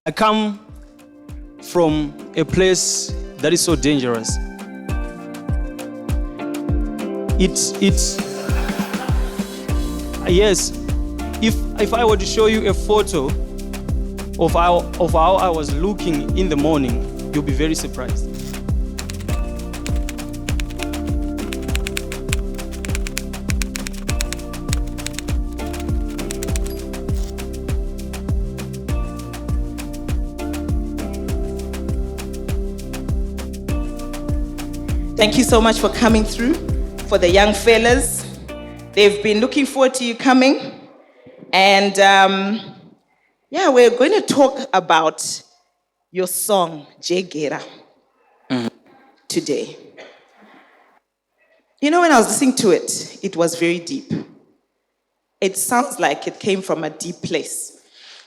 I come from a place that is so dangerous. Yes, if I were to show you a photo of how I was looking in the morning, you'll be very surprised. Thank you so much for coming through. For the young fellas, they've been looking forward to you coming. And we're going to talk about your song, Jegera, today. You know, when I was listening to it, it was very deep. It sounds like it came from a deep place.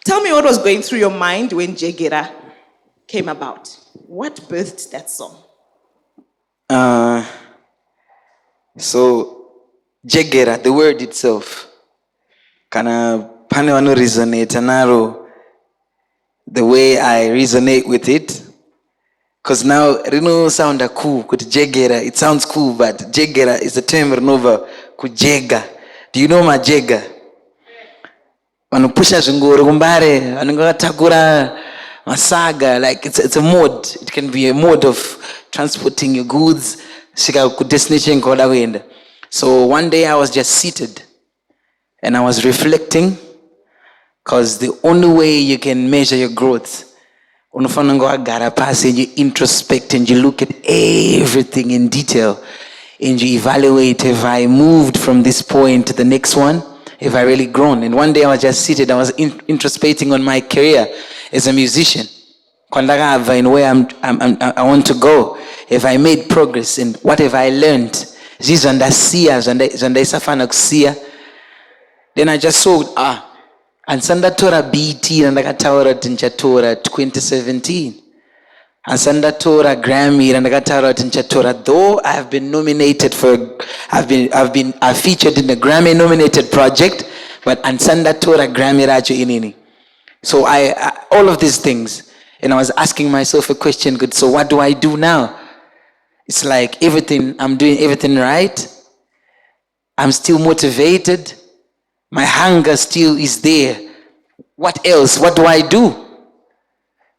Tell me what was going through your mind when Jegera came about. What birthed that song? So Jegera, the word itself, kana pane wano resonate naro the way I resonate with it, because now rino sound cool. Kuti Jegera, it sounds cool, but Jegera is the term renova kujega. Do you know majega? Wanupusha zunguru kumbare, wanungatakura masaga, like it's a mode. It can be a mode of transporting your goods. So one day I was just seated and I was reflecting, because the only way you can measure your growth, and you introspect and you look at everything in detail and you evaluate if I moved from this point to the next one, if I really grown. And one day I was just seated, I was introspecting on my career as a musician, in where I want to go, if I made progress, and what have I learned. Then I just saw and sanda tora BT and Tora 2017 and sanda tora Grammy and Tora, though I have been nominated for I've featured in a Grammy nominated project, but and sanda tora Grammy racho inini. So I all of these things, and I was asking myself a question, good, so what do I do now? It's like everything, I'm doing everything right. I'm still motivated. My hunger still is there. What else? What do I do?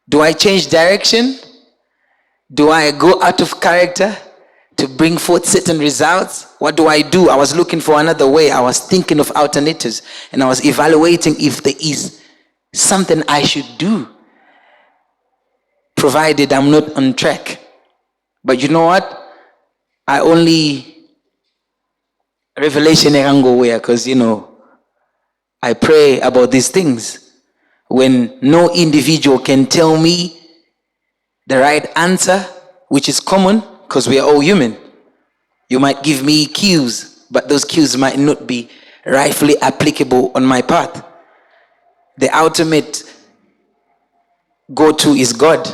Do I change direction? Do I go out of character to bring forth certain results? What do I do? I was looking for another way. I was thinking of alternatives, and I was evaluating if there is something I should do, provided I'm not on track. But you know what? I only revelation I can go where, because I pray about these things when no individual can tell me the right answer, which is common because we are all human. You might give me cues, but those cues might not be rightfully applicable on my path. The ultimate go-to is God.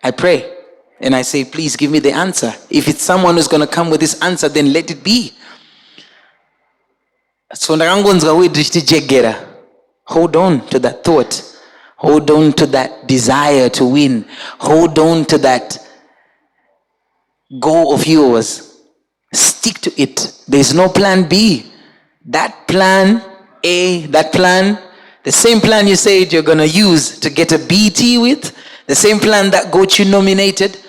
I pray and I say, please give me the answer. If it's someone who's going to come with this answer, then let it be. So Jegera, hold on to that thought. Hold on to that desire to win. Hold on to that goal of yours. Stick to it. There's no plan B. That plan A, the same plan you said you're going to use to get a BT with, the same plan that got you nominated,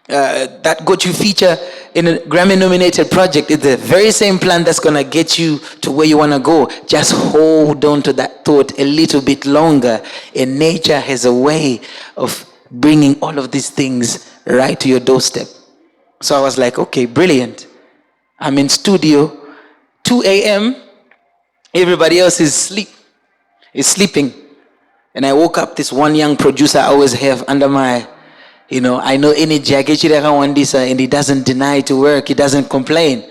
that got you feature in a Grammy-nominated project, is the very same plan that's going to get you to where you want to go. Just hold on to that thought a little bit longer, and nature has a way of bringing all of these things right to your doorstep. So I was like, okay, brilliant. I'm in studio, 2 a.m., everybody else is sleeping. And I woke up, this one young producer I always have under my, I know any Jegera, and he doesn't deny to work, he doesn't complain.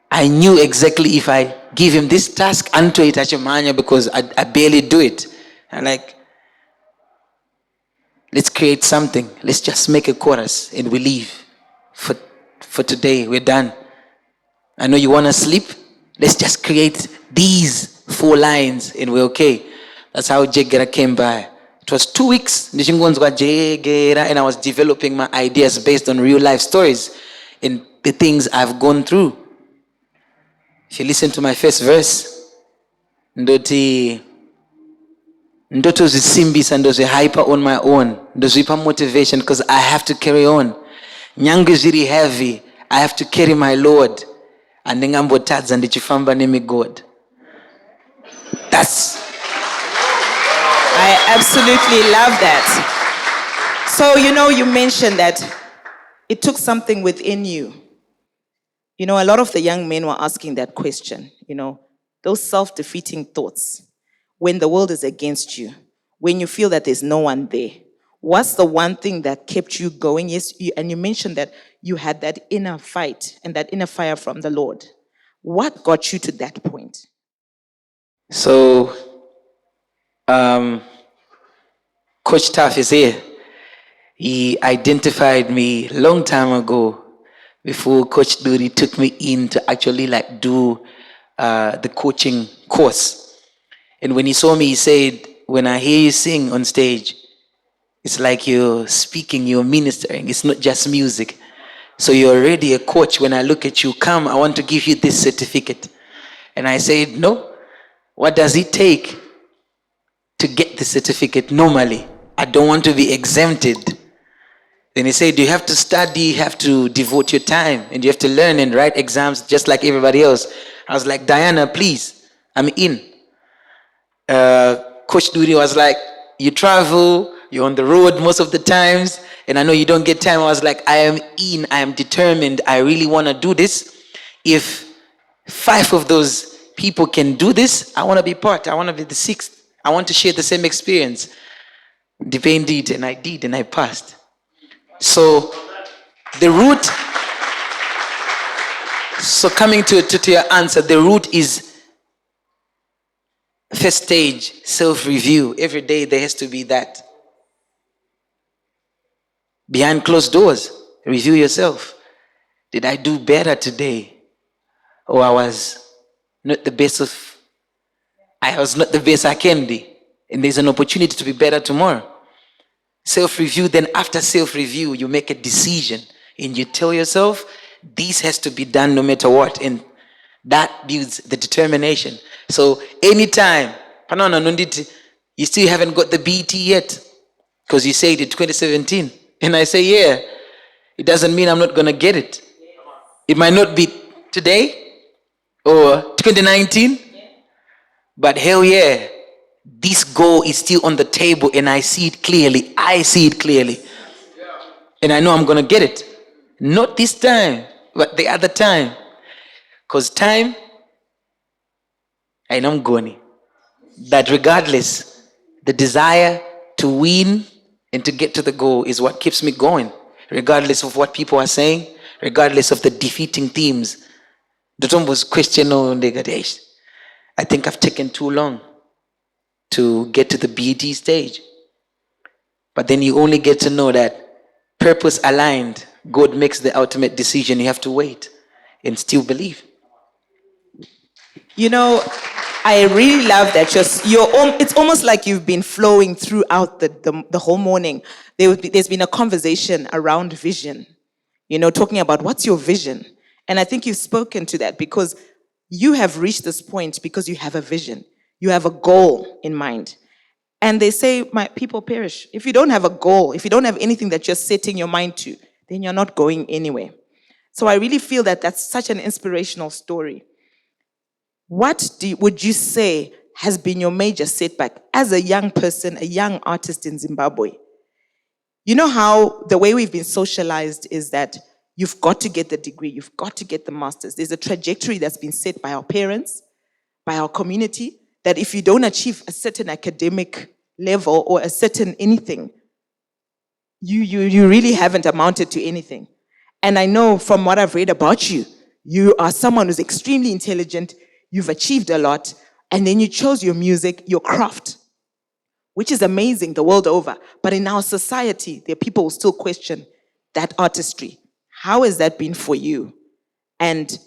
I knew exactly if I give him this task, unto it because I barely do it. I'm like, let's create something. Let's just make a chorus and we leave. For today, we're done. I know you want to sleep. Let's just create these 4 lines and we're okay. That's how Jegera came by. It It was 2 weeks, ndichingonzwa Jegera, and I was developing my ideas based on real life stories and the things I've gone through. If you listen to my first verse, ndoti ndotozisimbisa ndozihyper on my own, ndozipa motivation because I have to carry on. Nyangu is really heavy, I have to carry my Lord. Andingambotadza ndichifamba nemi God. I absolutely love that. So, you mentioned that it took something within you. A lot of the young men were asking that question, those self-defeating thoughts. When the world is against you, when you feel that there's no one there, what's the one thing that kept you going? Yes, and you mentioned that you had that inner fight and that inner fire from the Lord. What got you to that point? So, Coach Taff is here. He identified me a long time ago before Coach Duri took me in to actually do the coaching course. And when he saw me, he said, when I hear you sing on stage, it's like you're speaking, you're ministering. It's not just music. So you're already a coach. When I look at you, come, I want to give you this certificate. And I said, no. What does it take to get the certificate normally? I don't want to be exempted. Then he said, you have to study, you have to devote your time, and you have to learn and write exams just like everybody else. I was like, Diana, please, I'm in. Coach Duri was like, you travel, you're on the road most of the times, and I know you don't get time. I was like, I am in, I am determined, I really want to do this. If 5 of those people can do this, I want to be part, I want to be the 6th. I want to share the same experience. Did, and I did, and I passed. So the root, so coming to your answer, the root is first stage, self-review. Every day there has to be that. Behind closed doors, review yourself. Did I do better today? Or I was not the best I can be. And there's an opportunity to be better tomorrow. Self-review, then after self-review, you make a decision and you tell yourself, this has to be done no matter what. And that builds the determination. So anytime, you still haven't got the BT yet, because you said it 2017. And I say, yeah, it doesn't mean I'm not going to get it. It might not be today or 2019, but hell yeah, this goal is still on the table and I see it clearly. And I know I'm going to get it. Not this time, but the other time. Because time, I know I'm going. That regardless, the desire to win and to get to the goal is what keeps me going. Regardless of what people are saying, regardless of the defeating themes. Dotombo's question on the I think I've taken too long to get to the BET stage. But then you only get to know that purpose aligned, God makes the ultimate decision. You have to wait and still believe. I really love that. It's almost like you've been flowing throughout the whole morning. There's been a conversation around vision, talking about what's your vision. And I think you've spoken to that because you have reached this point because you have a vision. You have a goal in mind. And they say, my people perish. If you don't have a goal, if you don't have anything that you're setting your mind to, then you're not going anywhere. So I really feel that that's such an inspirational story. What would you say has been your major setback as a young person, a young artist in Zimbabwe? You know how the way we've been socialized is that you've got to get the degree, you've got to get the master's. There's a trajectory that's been set by our parents, by our community, that if you don't achieve a certain academic level or a certain anything, you really haven't amounted to anything. And I know from what I've read about you, you are someone who's extremely intelligent, you've achieved a lot, and then you chose your music, your craft, which is amazing the world over. But in our society, there are people who still question that artistry. How has that been for you? And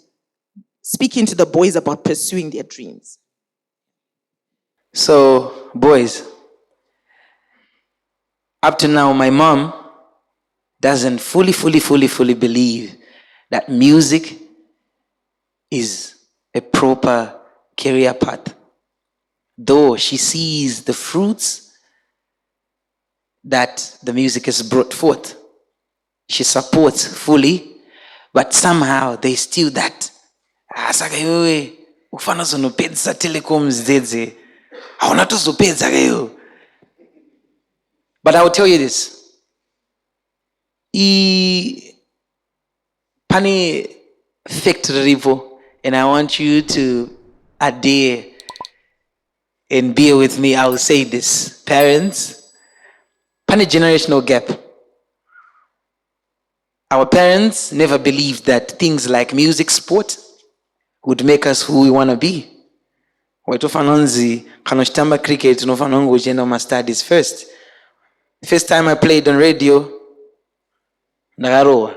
speaking to the boys about pursuing their dreams. So, boys, Up to now, my mom doesn't fully believe that music is a proper career path. Though she sees the fruits that the music has brought forth, she supports fully, but somehow there's still that. Ufana zonopedza telecoms dzedze. Hauna tozopedza kayo. But I will tell you this. Pani factory rivo, and I want you to adhere and bear with me. I will say this. Parents, pani generational gap. Our parents never believed that things like music, sport would make us who we want to be. Waitofanonzi kanoshitamba cricket unofanongo ujenda my studies first. First time I played on radio, Nagaroa.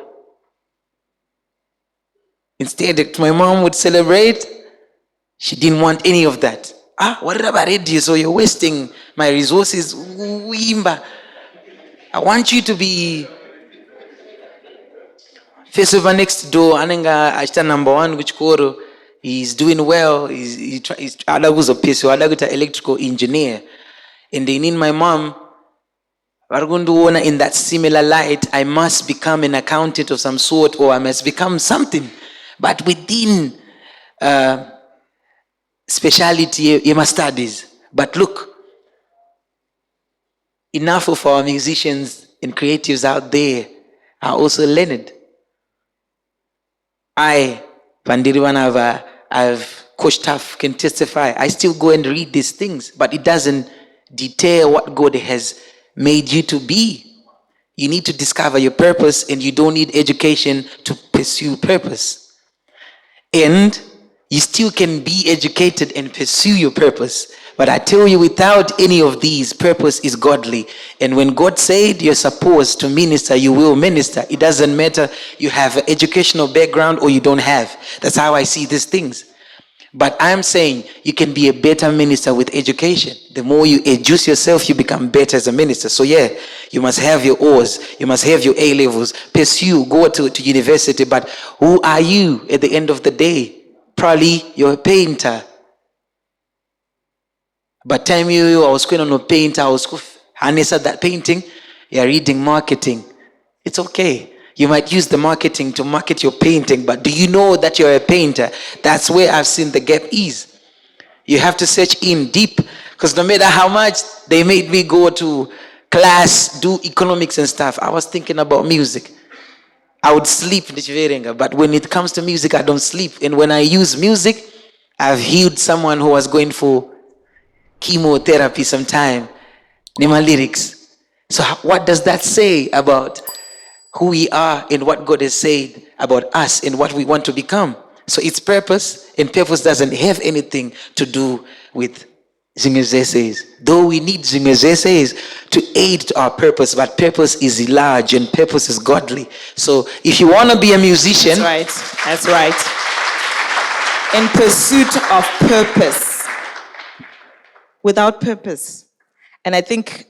Instead, my mom would celebrate. She didn't want any of that. What about radio? So you're wasting my resources. I want you to be face over next door. Anenga ashita number one, which koro. He's doing well. He's electrical engineer. And they need my mom. In that similar light, I must become an accountant of some sort, or I must become something. But within speciality, you must studies. But look, enough of our musicians and creatives out there are also learned. I've coached staff, can testify. I still go and read these things, but it doesn't deter what God has made you to be. You need to discover your purpose, and you don't need education to pursue purpose. And you still can be educated and pursue your purpose. But I tell you, without any of these, purpose is godly. And when God said you're supposed to minister, you will minister. It doesn't matter you have an educational background or you don't have. That's how I see these things. But I'm saying you can be a better minister with education. The more you educe yourself, you become better as a minister. So yeah, you must have your O's, you must have your A levels, pursue, go to university. But who are you at the end of the day? Probably you're a painter. But time you I was going on a painter, I was harnessing that painting, you're reading marketing. It's okay. You might use the marketing to market your painting, but do you know that you're a painter? That's where I've seen the gap is. You have to search in deep, because no matter how much they made me go to class, do economics and stuff, I was thinking about music. I would sleep, but when it comes to music, I don't sleep. And when I use music, I've healed someone who was going for chemotherapy sometime. Name lyrics. So what does that say about who we are and what God has said about us and what we want to become? So it's purpose, and purpose doesn't have anything to do with Zingers essays. Though we need Zingers essays to aid to our purpose, but purpose is large and purpose is godly. So if you want to be a musician... That's right. In pursuit of purpose. Without purpose. And I think,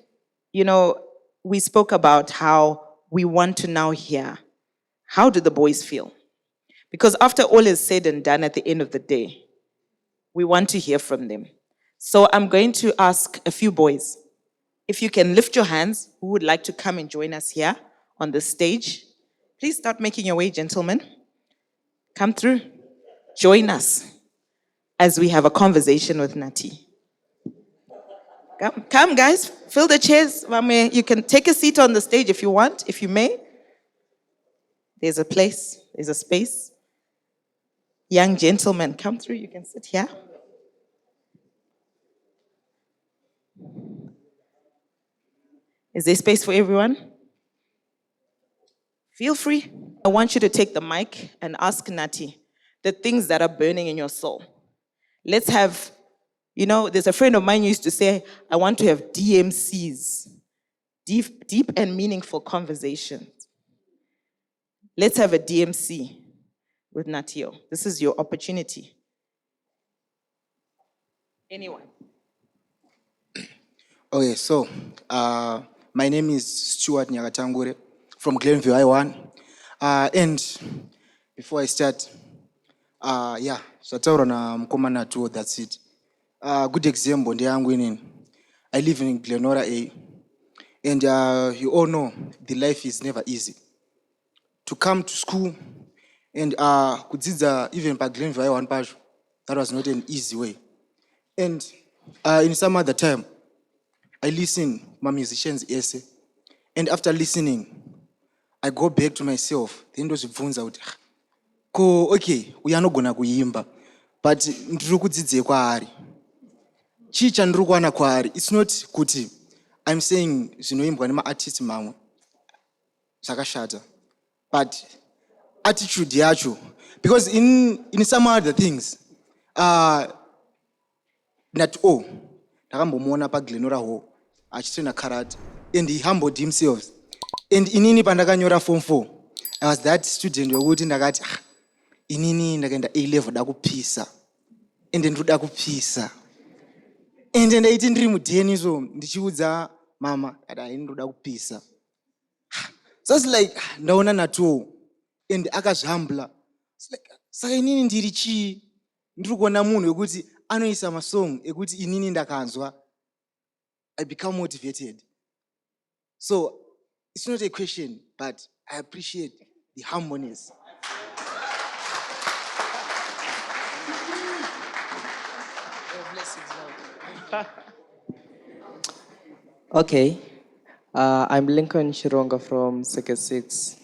we spoke about how we want to now hear, how do the boys feel? Because after all is said and done at the end of the day, we want to hear from them. So I'm going to ask a few boys, if you can lift your hands, who would like to come and join us here on the stage. Please start making your way, gentlemen. Come through. Join us as we have a conversation with Nutty. Come, guys, fill the chairs. You can take a seat on the stage if you want, if you may. There's a place, there's a space. Young gentlemen, come through, you can sit here. Is there space for everyone? Feel free. I want you to take the mic and ask Nutty the things that are burning in your soul. Let's have... there's a friend of mine who used to say, I want to have DMCs, deep and meaningful conversations. Let's have a DMC with Nutty O. This is your opportunity. Anyone? Okay, so My name is Stuart Nyakatangure from Glenview I1. And before I start, zvataurwa namukoma Nutty O, that's it. Good example ndeyangu inini. I live in Glenora A. And you all know the life is never easy. To come to school and kudzidza even pa Glenview I1 pacho, that was not an easy way. And in some other time, I listen my musicians essay, and after listening, I go back to myself. Then ndozvibvunza kuti okay, uyanogona kuimba, but ndiri kudzidzei kwaari. Chii chandiri kuwana kwaari? It's not kuti I'm saying zvinoimbwa nemaartist mamwe zvakashata, but attitude yacho, because in some other things, Nutty O ndakambomuona paGlenora Hall achitraina karate, and he humbled himself. And inini pandakanyora form 4, I was that student wekuti ndakati inini ndakaenda A level dakupisa, and ndoda kupisa, and ndaiti ndiri mudheni so ndichiudza mama that I ndoda kupisa. So it's like ndaona Nutty O and akazvihambla. It's like saka inini ndiri chii? Ndiri kuona munhu wekuti anoisa masong ekuti inini ndakanzwa, I become motivated. So it's not a question, but I appreciate the humbleness. Okay, I'm Lincoln Chironga from Second 6.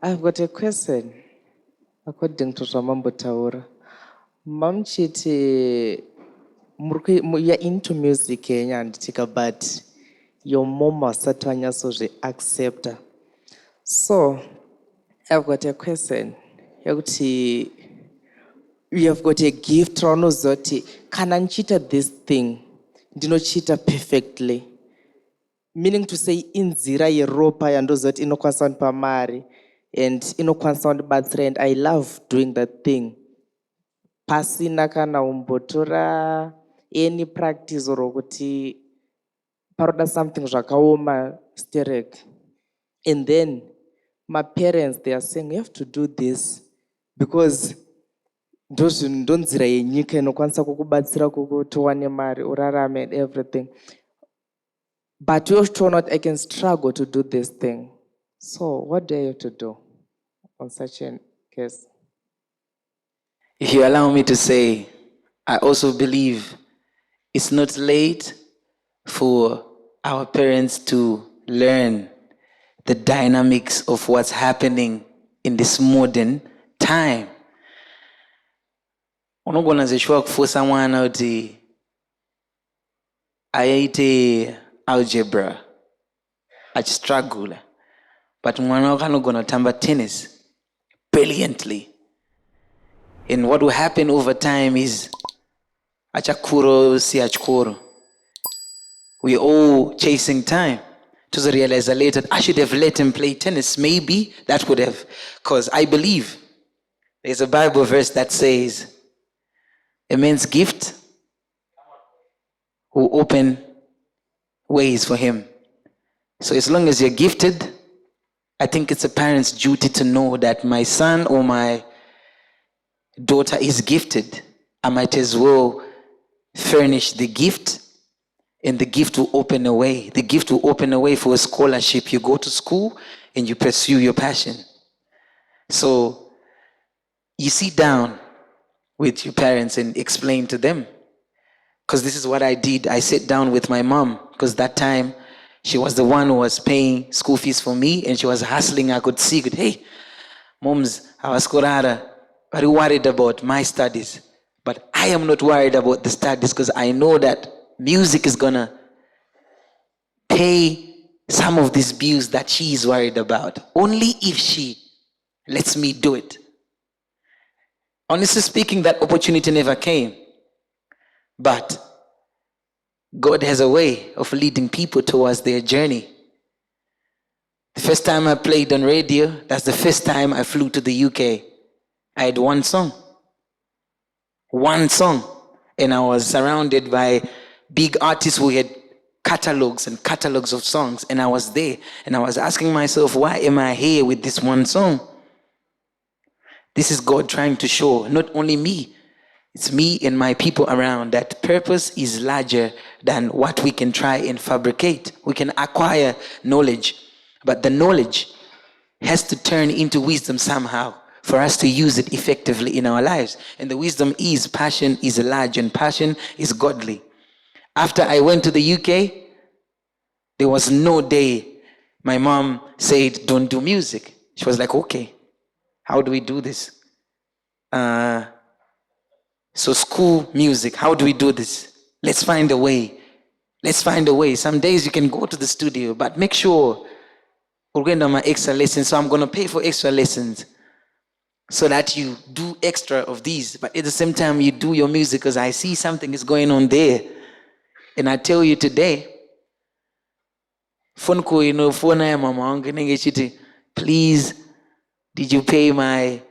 I've got a question. According to Ramambo Taura, Mamchiti, you're into music and but your mama Satanya so she accept. So, I've got a question. You have got a gift, Rono Zoti. Can I cheat this thing? Do not cheat perfectly. Meaning to say, in Zira Europa and those that ino concern pamari and ino concern birthday, and I love doing that thing. Pasina kana umbotora any practice or kuti paroda something zvakaoma sterek. And then my parents, they are saying you have to do this because ndonzira yenyika inokwanisa kukubatsira kuti uwane mari urarame and everything. But you also not I can struggle to do this thing. So what do I have to do on such a case? If you allow me to say, I also believe it's not late for our parents to learn the dynamics of what's happening in this modern time. Unogona zishwa kufusa mwana uti ayaite algebra achistruggle, but mwana wako anogona tamba tennis brilliantly. And what will happen over time is achakuro si achkuro. We're all chasing time to realize later I should have let him play tennis. Maybe that would have, because I believe there's a Bible verse that says a man's gift will open ways for him. So as long as you're gifted, I think it's a parent's duty to know that my son or my daughter is gifted. I might as well furnish the gift, and the gift will open a way. The gift will open a way for a scholarship. You go to school and you pursue your passion. So you sit down with your parents and explain to them. Because this is what I did. I sat down with my mom, because that time she was the one who was paying school fees for me, and she was hustling. I could see, hey, moms, I was very worried about my studies. But I am not worried about the studies, because I know that music is gonna pay some of these bills that she is worried about. Only if she lets me do it. Honestly speaking, that opportunity never came. But God has a way of leading people towards their journey. The first time I played on radio, that's the first time I flew to the UK. I had one song. And I was surrounded by big artists who had catalogs and catalogs of songs, and I was there, and I was asking myself, why am I here with this one song? This is God trying to show not only me, it's me and my people around, that purpose is larger than what we can try and fabricate. We can acquire knowledge, but the knowledge has to turn into wisdom somehow for us to use it effectively in our lives. And the wisdom is passion is large, and passion is godly. After I went to the UK, there was no day my mom said, don't do music. She was like, okay, how do we do this? So school music, how do we do this? Let's find a way. Let's find a way. Some days you can go to the studio, but make sure we're going to my extra lessons. So I'm going to pay for extra lessons so that you do extra of these. But at the same time, you do your music, because I see something is going on there. And I tell you today, phone call, phone I mama, please, did you pay my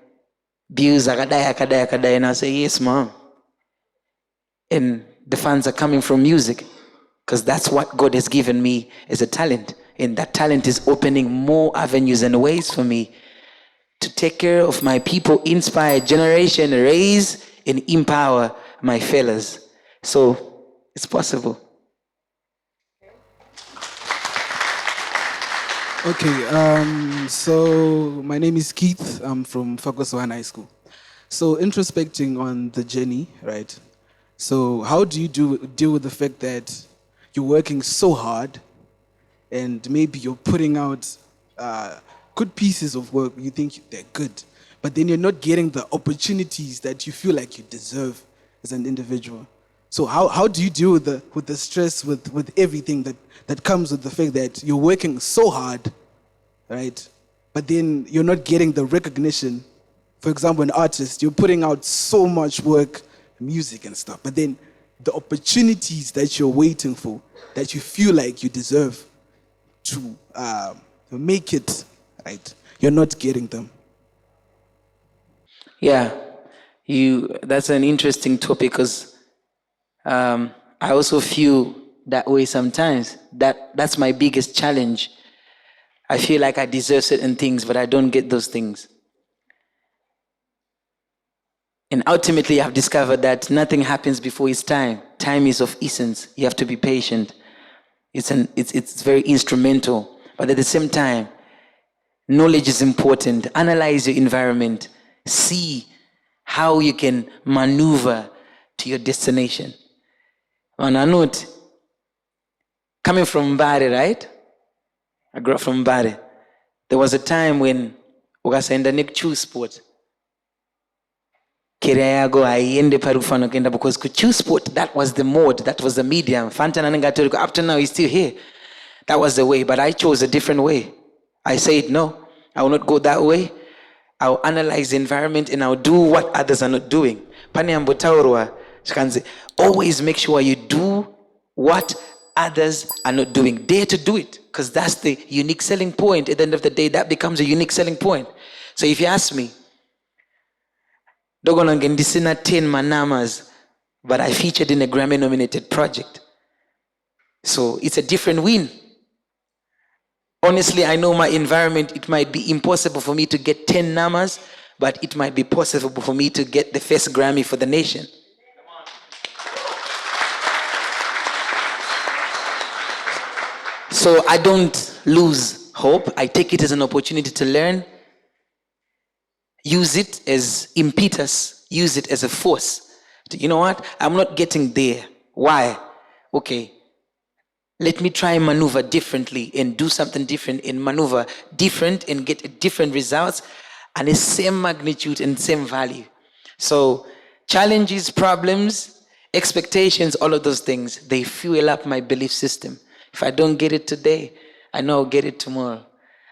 bills? Akadai. And I say, yes, mom. And the funds are coming from music, because that's what God has given me as a talent. And that talent is opening more avenues and ways for me to take care of my people, inspire generation, raise and empower my fellows. So it's possible. Okay, so my name is Keith. I'm from Fakosohan High School. So introspecting on the journey, right? So how do you deal with the fact that you're working so hard and maybe you're putting out good pieces of work, you think they're good, but then you're not getting the opportunities that you feel like you deserve as an individual? So how do you deal with the stress, with everything that comes with the fact that you're working so hard, right? But then you're not getting the recognition. For example, an artist, you're putting out so much work, music and stuff, but then the opportunities that you're waiting for, that you feel like you deserve to make it, right? You're not getting them. Yeah, that's an interesting topic, because I also feel that way sometimes. That's my biggest challenge. I feel like I deserve certain things, but I don't get those things. And ultimately, I've discovered that nothing happens before its time. Time is of essence. You have to be patient. It's very instrumental. But at the same time, knowledge is important. Analyze your environment. See how you can maneuver to your destination. On a note, coming from Mbare, right? I grew up from Mbare. There was a time when ukasaenda nekuchoose sport. Career yago haiende parufano kenda, because kuchoose sport, that was the mode, that was the medium. Fanta nanengatoriko, up to now he's still here. That was the way, but I chose a different way. I said, no, I will not go that way. I'll analyze the environment and I'll do what others are not doing. Always make sure you do what others are not doing. Dare to do it, because that's the unique selling point. At the end of the day, that becomes a unique selling point. So if you ask me, Dogon Ngendisina 10 Manamas, but I featured in a Grammy-nominated project. So it's a different win. Honestly, I know my environment, it might be impossible for me to get 10 Namas, but it might be possible for me to get the first Grammy for the nation. So I don't lose hope. I take it as an opportunity to learn. Use it as impetus. Use it as a force. You know what? I'm not getting there. Why? Okay. Let me try and maneuver differently and do something different and maneuver different and get different results and the same magnitude and same value. So challenges, problems, expectations, all of those things, they fuel up my belief system. If I don't get it today, I know I'll get it tomorrow.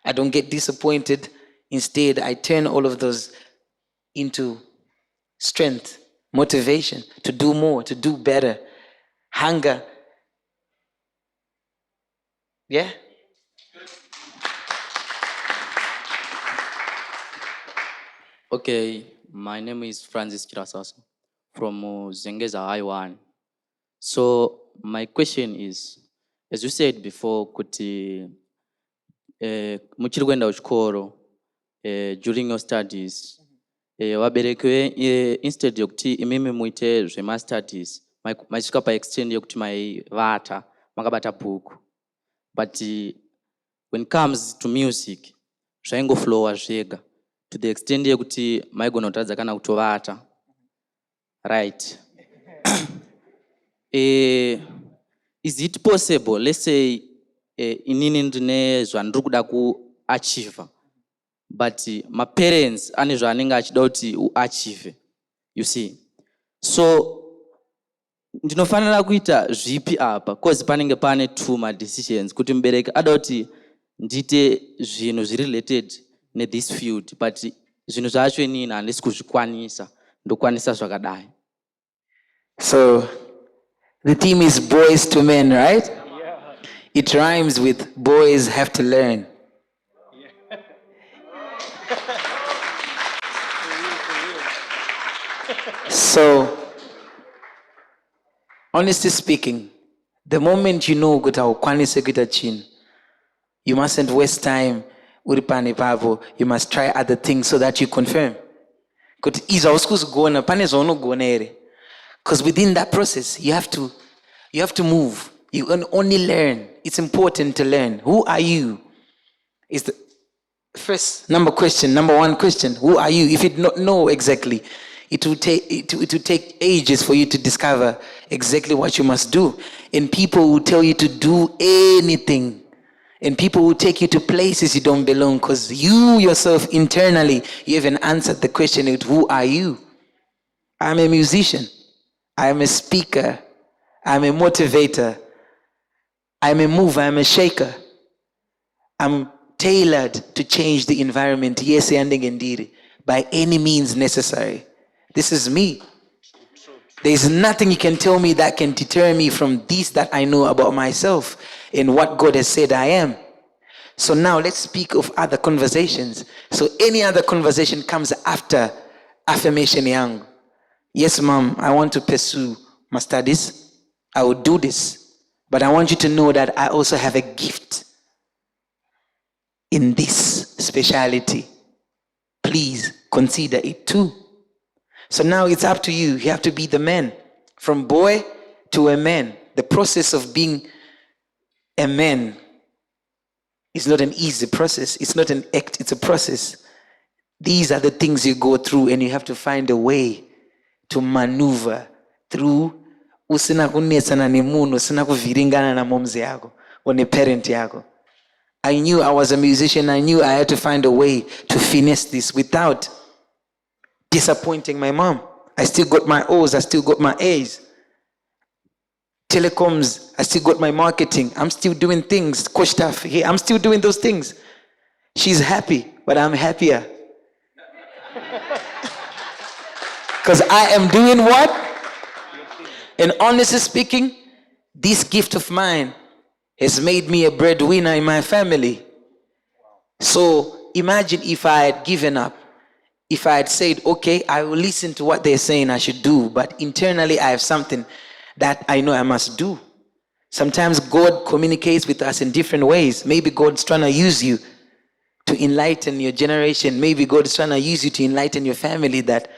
I don't get disappointed. Instead, I turn all of those into strength, motivation to do more, to do better, hunger. Yeah? Okay, my name is Francis Kirasaso from Zengeza I1. So my question is, as you said before, kuti muchiri kuenda kuchikoro during your studies wabereki instead yokuti imimi muite zvemastudies machisvika paextend yokuti maivata makabata bhuku, but when it comes to music zvaingoflowa zvega to the extent yekuti maigona kutadza kana kutovata, right? Is it possible, let's say inini ndine zvandiri kuda kuachieva, but my parents ane zvaanenge achida kuti uachieve, you see, so ndinofanira kuita zvipi apa, cause panenge pane two decisions kuti mubereki ada kuti ndite zvinhu zviri related this field, but zvinhu zvacho inini handisi kuzvikwanisa, ndokwanisa zvakadai. So the theme is boys to men, right? Yeah. It rhymes with boys have to learn. Yeah. So, honestly speaking, the moment you know kuti haukwanisi kuita chinhu, you mustn't waste time uri pane papo. You must try other things so that you confirm kuti izvi hausi kuzogona, pane zvaunogona here. Because within that process, you have to move. You can only learn. It's important to learn. Who are you? Is the first number one question. Who are you? If you don't know exactly, it will take ages for you to discover exactly what you must do. And people will tell you to do anything. And people will take you to places you don't belong, because you yourself internally, you haven't answered the question, who are you? I'm a musician. I'm a speaker. I'm a motivator. I'm a mover. I'm a shaker. I'm tailored to change the environment, yes, and by any means necessary. This is me. There's nothing you can tell me that can deter me from this that I know about myself and what God has said I am. So now let's speak of other conversations. So any other conversation comes after affirmation yang. Yes, mom, I want to pursue my studies. I will do this. But I want you to know that I also have a gift in this speciality. Please consider it too. So now it's up to you. You have to be the man. From boy to a man. The process of being a man is not an easy process. It's not an act, it's a process. These are the things you go through, and you have to find a way to maneuver through. Usina kunetsana nemunhu, usina kuvhiringana na momzi yako or ne parent yako. I knew I was a musician. I knew I had to find a way to finesse this without disappointing my mom. I still got my O's, I still got my A's. Telecoms, I still got my marketing. I'm still doing things, coach stuff here. I'm still doing those things. She's happy, but I'm happier. Because I am doing what? And honestly speaking, this gift of mine has made me a breadwinner in my family. So imagine if I had given up. If I had said, okay, I will listen to what they're saying I should do, but internally I have something that I know I must do. Sometimes God communicates with us in different ways. Maybe God's trying to use you to enlighten your generation. Maybe God's trying to use you to enlighten your family that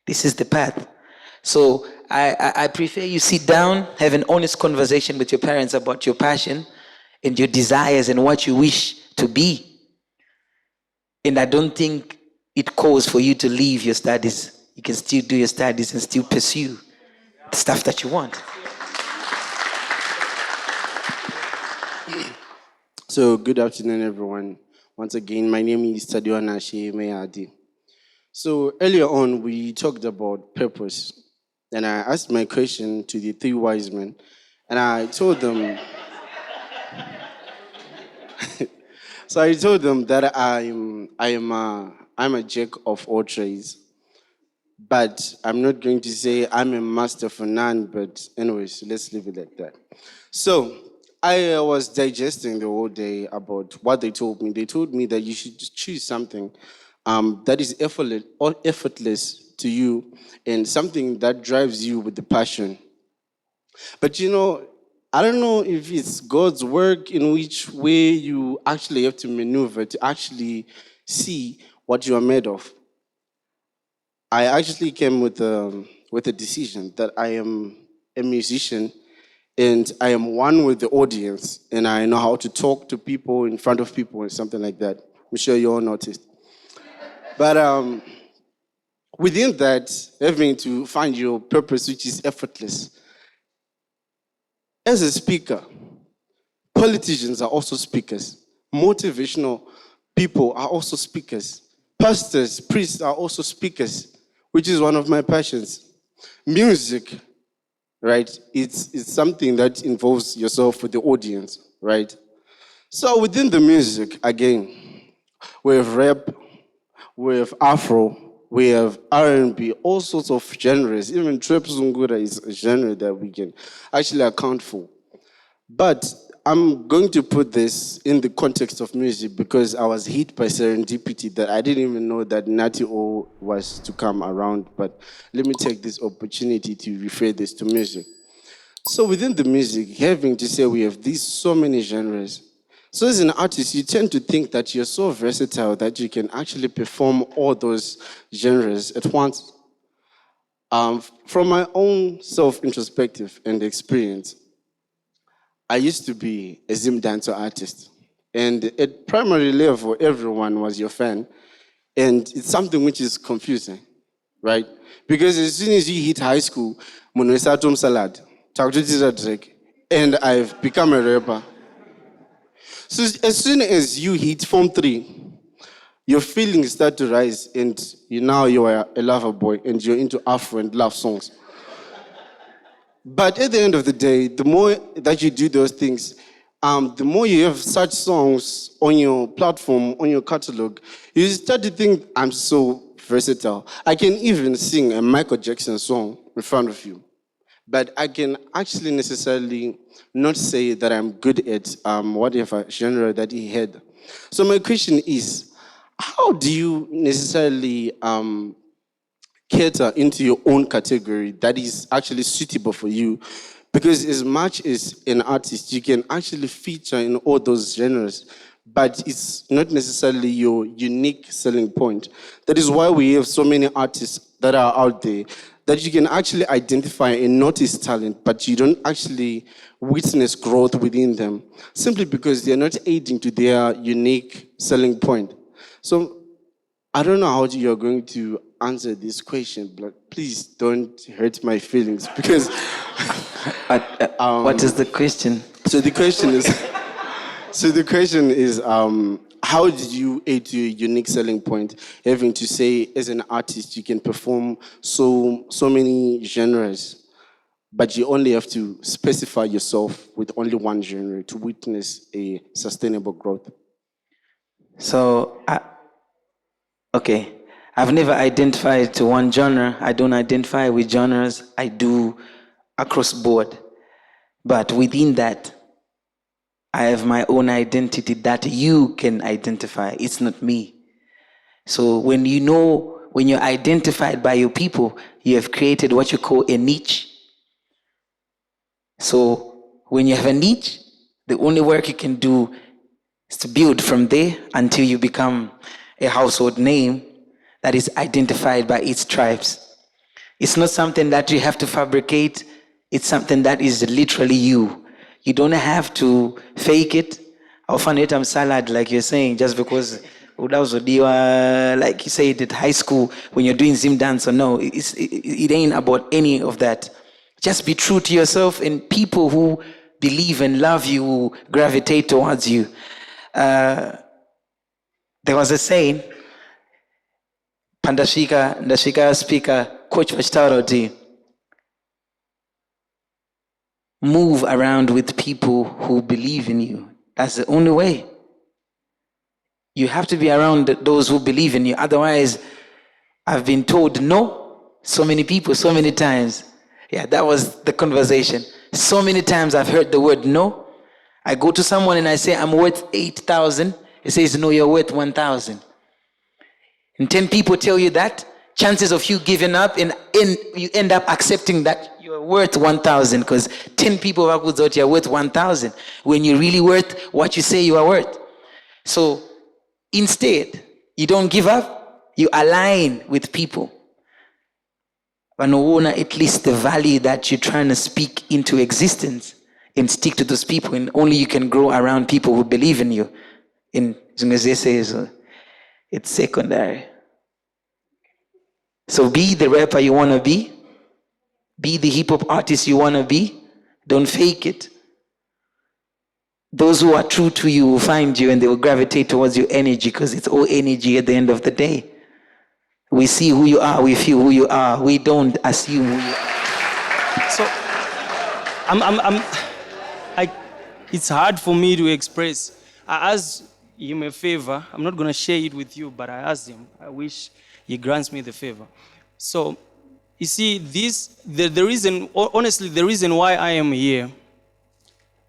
this is the path. So I prefer you sit down, have an honest conversation with your parents about your passion and your desires and what you wish to be. And I don't think it calls for you to leave your studies. You can still do your studies and still pursue the stuff that you want. So, good afternoon, everyone. Once again, my name is Tadiwana Shemeyadi. So, earlier on, we talked about purpose. And I asked my question to the three wise men. And I told them... So I told them that I'm a jack of all trades. But I'm not going to say I'm a master for none, but anyways, let's leave it like that. So I was digesting the whole day about what they told me. They told me that you should choose something that is effortless to you and something that drives you with the passion. But you know, I don't know if it's God's work in which way you actually have to maneuver to actually see what you are made of. I actually came with a decision that I am a musician and I am one with the audience and I know how to talk to people in front of people and something like that. I'm sure you all noticed. But within that, having to find your purpose, which is effortless. As a speaker, politicians are also speakers. Motivational people are also speakers. Pastors, priests are also speakers, which is one of my passions. Music, right? It's something that involves yourself with the audience, right? So within the music, again, we have rap, we have Afro, we have R&B, all sorts of genres. Even Trap Zungura is a genre that we can actually account for. But I'm going to put this in the context of music because I was hit by serendipity that I didn't even know that Nutty O was to come around. But let me take this opportunity to refer this to music. So within the music, having to say we have these so many genres. So as an artist, you tend to think that you're so versatile that you can actually perform all those genres at once. From my own self-introspective and experience, I used to be a Zim dancer artist. And at primary level, everyone was your fan. And it's something which is confusing, right? Because as soon as you hit high school, Munoesatum Salad, and I've become a rapper. So as soon as you hit Form 3, your feelings start to rise, and you are a lover boy, and you're into Afro and love songs. But at the end of the day, the more that you do those things, the more you have such songs on your platform, on your catalog, you start to think, I'm so versatile. I can even sing a Michael Jackson song in front of you. But I can actually necessarily not say that I'm good at whatever genre that he had. So my question is, how do you necessarily cater into your own category that is actually suitable for you? Because as much as an artist, you can actually feature in all those genres, but it's not necessarily your unique selling point. That is why we have so many artists that are out there that you can actually identify and notice talent, but you don't actually witness growth within them, simply because they're not aiding to their unique selling point. So I don't know how you're going to answer this question, but please don't hurt my feelings because... What is the question? So the question is, how did you aid to your unique selling point? Having to say, as an artist, you can perform so many genres, but you only have to specify yourself with only one genre to witness a sustainable growth. So, okay, I've never identified to one genre. I don't identify with genres. I do across board. But within that, I have my own identity that you can identify. It's not me. So when you're identified by your people, you have created what you call a niche. So when you have a niche, the only work you can do is to build from there until you become a household name that is identified by its tribes. It's not something that you have to fabricate. It's something that is literally you. You don't have to fake it. Often I'm salad, like you're saying, just because like you said at high school when you're doing Zim dance or no, it ain't about any of that. Just be true to yourself, and people who believe and love you will gravitate towards you. There was a saying, Ndashika speaker, Coach Vachtaroti, move around with people who believe in you. That's the only way. You have to be around those who believe in you. Otherwise, I've been told no so many people, so many times. Yeah, that was the conversation. So many times I've heard the word no. I go to someone and I say, I'm worth 8,000. He says, no, you're worth 1,000. And 10 people tell you that, chances of you giving up, and you end up accepting that you're worth 1,000 because 10 people thought you're worth 1,000 when you're really worth what you say you are worth. So instead, you don't give up, you align with people. At least the value that you're trying to speak into existence, and stick to those people, and only you can grow around people who believe in you. It's secondary. So be the rapper you want to be the hip-hop artist you want to be. Don't fake it. Those who are true to you will find you, and they will gravitate towards your energy, because it's all energy at the end of the day. We see who you are, we feel who you are, we don't assume who you are. So, it's hard for me to express. I asked him a favor. I'm not going to share it with you, but I asked him. I wish he grants me the favor. So, you see, the reason, honestly, the reason why I am here,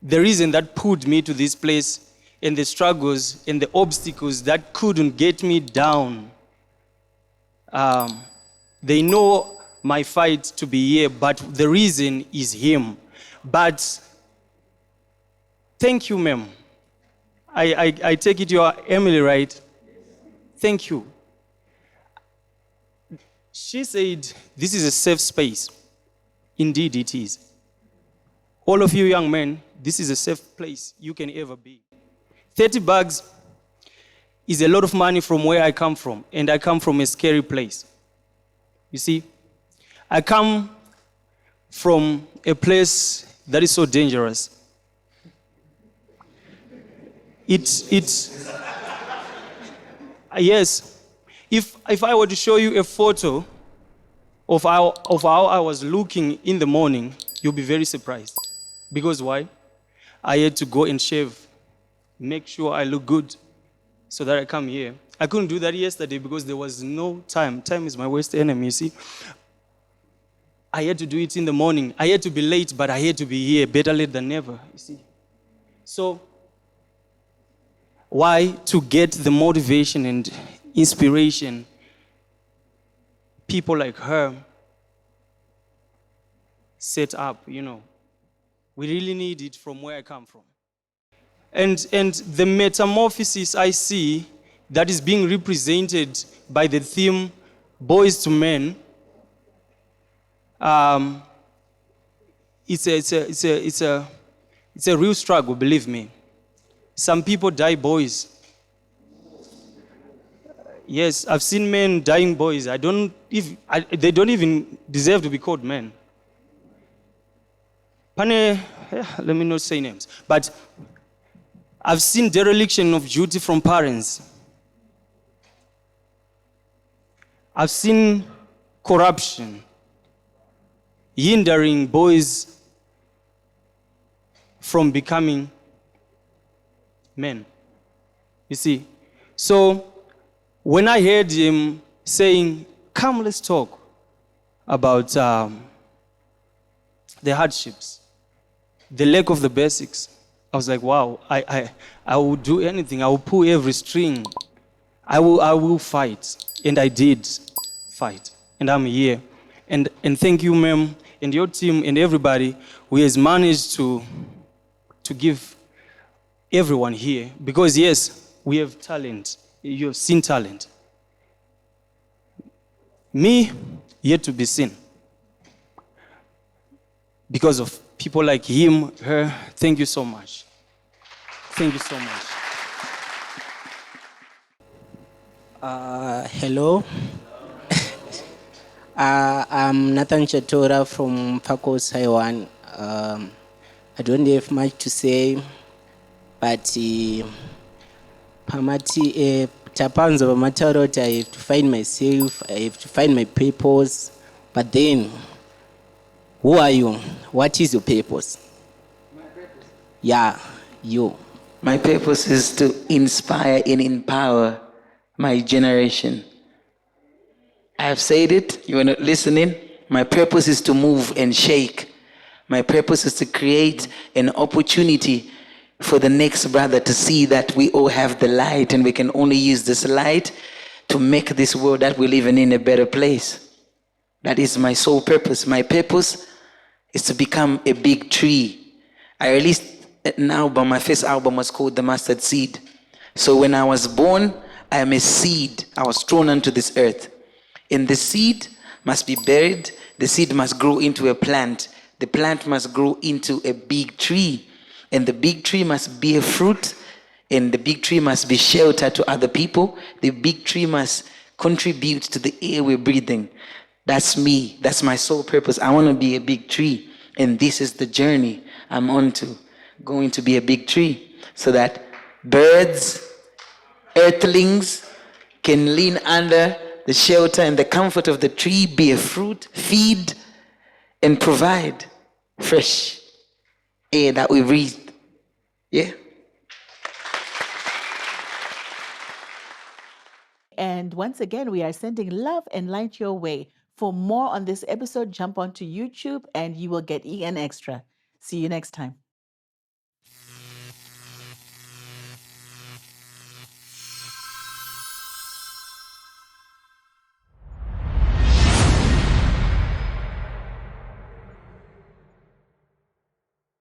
the reason that put me to this place, and the struggles and the obstacles that couldn't get me down, they know my fight to be here, but the reason is him. But thank you, ma'am. I take it you are Emily, right? Thank you. She said, this is a safe space. Indeed, it is. All of you young men, this is a safe place you can ever be. 30 bucks is a lot of money from where I come from, and I come from a scary place. You see, I come from a place that is so dangerous. Yes, if I were to show you a photo of how I was looking in the morning, you'll be very surprised. Because why? I had to go and shave, make sure I look good, so that I come here. I couldn't do that yesterday because there was no time. Time is my worst enemy, you see. I had to do it in the morning. I had to be late, but I had to be here. Better late than never, you see. So, why? To get the motivation and inspiration people like her set up, you know. We really need it from where I come from. And the metamorphosis I see that is being represented by the theme Boys2Men, it's a real struggle, believe me. Some people die boys. Yes, I've seen men dying boys. They don't even deserve to be called men. Let me not say names, but I've seen dereliction of duty from parents. I've seen corruption hindering boys from becoming men. You see? So, when I heard him saying, come, let's talk about the hardships, the lack of the basics, I was like, wow, I will do anything. I will pull every string. I will fight. And I did fight. And I'm here. And thank you, ma'am, and your team, and everybody who has managed to give everyone here. Because yes, we have talent. You have seen talent. Me, yet to be seen. Because of people like him, her, thank you so much. Thank you so much. Hello. I'm Nathan Chatora from Pakos Taiwan. I don't have much to say, but Pamati Tapanzo Matarot, I have to find myself, I have to find my purpose. But then, who are you? What is your purpose? My purpose? Yeah, you. My purpose is to inspire and empower my generation. I have said it, you are not listening. My purpose is to move and shake. My purpose is to create an opportunity for the next brother to see that we all have the light, and we can only use this light to make this world that we live in a better place. That is my sole purpose. My purpose is to become a big tree. I released an album. My first album was called The Mustard Seed. So when I was born, I am a seed. I was thrown onto this earth. And the seed must be buried. The seed must grow into a plant. The plant must grow into a big tree. And the big tree must bear fruit. And the big tree must be shelter to other people. The big tree must contribute to the air we're breathing. That's me. That's my sole purpose. I want to be a big tree. And this is the journey I'm on to. Going to be a big tree so that birds, earthlings can lean under the shelter and the comfort of the tree, bear fruit, feed, and provide fresh air that we breathe. Yeah. And once again, we are sending love and light your way. For more on this episode, jump onto YouTube and you will get an extra. See you next time.